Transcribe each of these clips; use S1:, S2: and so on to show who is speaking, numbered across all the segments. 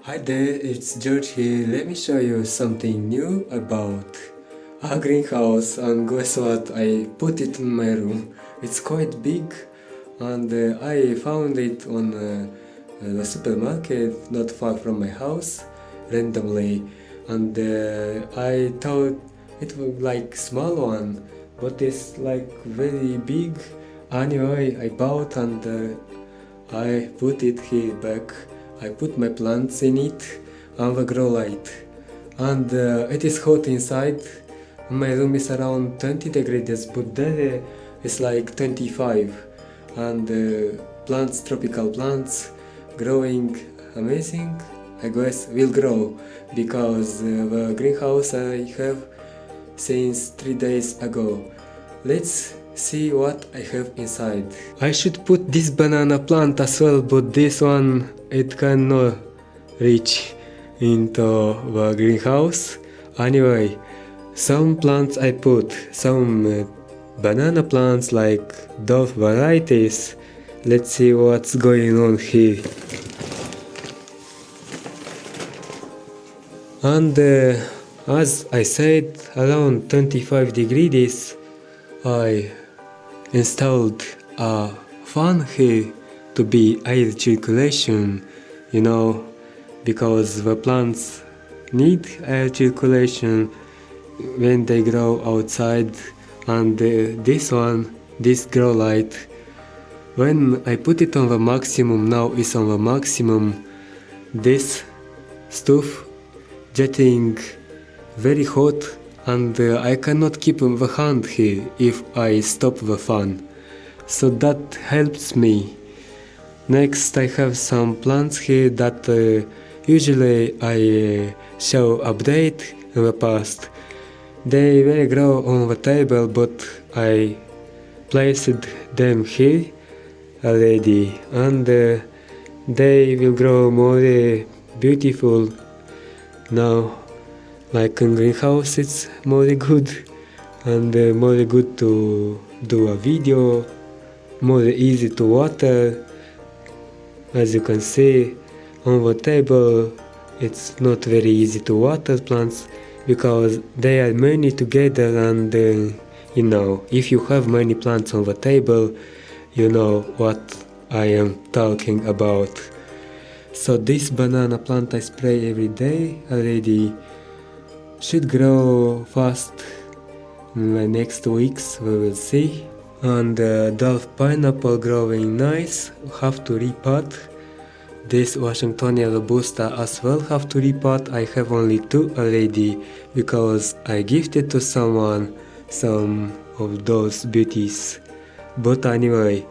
S1: Hi there, it's George here. Let me show you something new about a greenhouse, and guess what? I put it in my room. It's quite big, and I found it on the supermarket not far from my house randomly, and I thought it was like small one, but it's like very big. Anyway, I bought and I put it here back. I put my plants in it on the grow light, and it is hot inside. My room is around 20 degrees, but there is like 25, and plants, tropical plants, growing amazing. I guess will grow because the greenhouse I have since 3 days ago. Let's see what I have inside. I should put this banana plant as well, but this one it cannot reach into the greenhouse. Anyway, some plants I put, some banana plants like those varieties. Let's see what's going on here. And as I said, around 25 degrees, I installed a fan here to be air circulation, because the plants need air circulation when they grow outside. And this grow light, when I put it on the maximum, now is on the maximum, this stuff getting very hot, and I cannot keep the hand here if I stop the fan, so that helps me. Next, I have some plants here that usually I show update in the past. They will grow on the table, but I placed them here already, and they will grow more beautiful now. Like in greenhouse, it's more good, and more good to do a video, more easy to water. As you can see on the table, it's not very easy to water plants because they are many together, and if you have many plants on the table, you know what I am talking about. So this banana plant I spray every day already. Should grow fast in the next weeks, we will see. And Dolph pineapple growing nice, have to repot. This Washingtonia robusta as well have to repot. I have only 2 already because I gifted to someone some of those beauties. But anyway,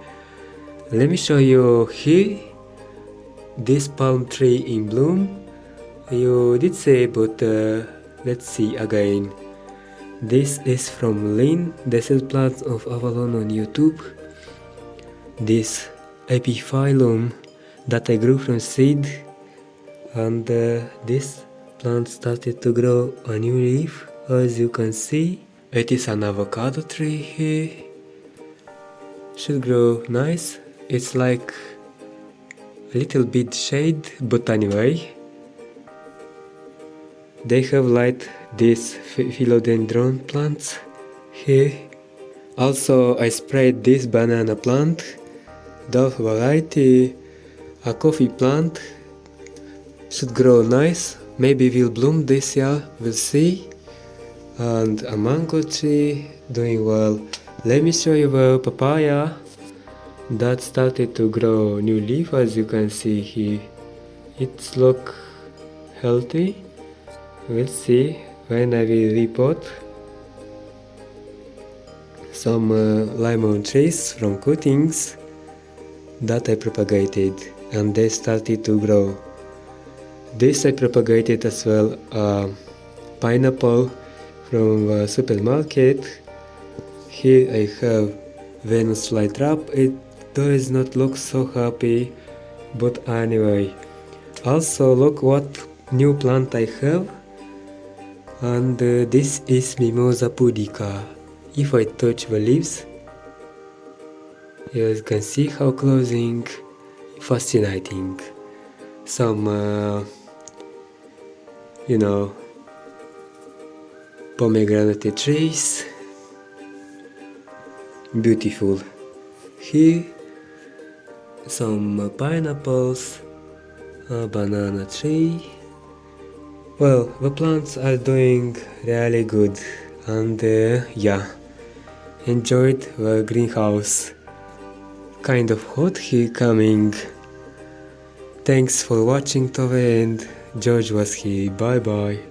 S1: let me show you here this palm tree in bloom. You did say, but let's see again. This is from Lynn, the seed plants of Avalon on YouTube. This epiphyllum that I grew from seed, and this plant started to grow a new leaf, as you can see. It is an avocado tree here. Should grow nice. It's like a little bit shade, but anyway. They have light these philodendron plants here. Also, I sprayed this banana plant, Dove variety, a coffee plant. Should grow nice, maybe will bloom this year, we'll see. And a mango tree doing well. Let me show you the papaya that started to grow new leaf, as you can see here. It looks healthy. We'll see when I will repot. Some lemon trees from cuttings that I propagated, and they started to grow. This I propagated as well, pineapple from the supermarket. Here I have Venus flytrap. It does not look so happy, but anyway. Also look what new plant I have. And this is Mimosa pudica. If I touch the leaves, you can see how closing, fascinating. Some you know, pomegranate trees, beautiful. Here some pineapples, a banana tree. Well, the plants are doing really good, and yeah, enjoyed the greenhouse. Kind of hot here coming. Thanks for watching to the end. George was here. Bye bye.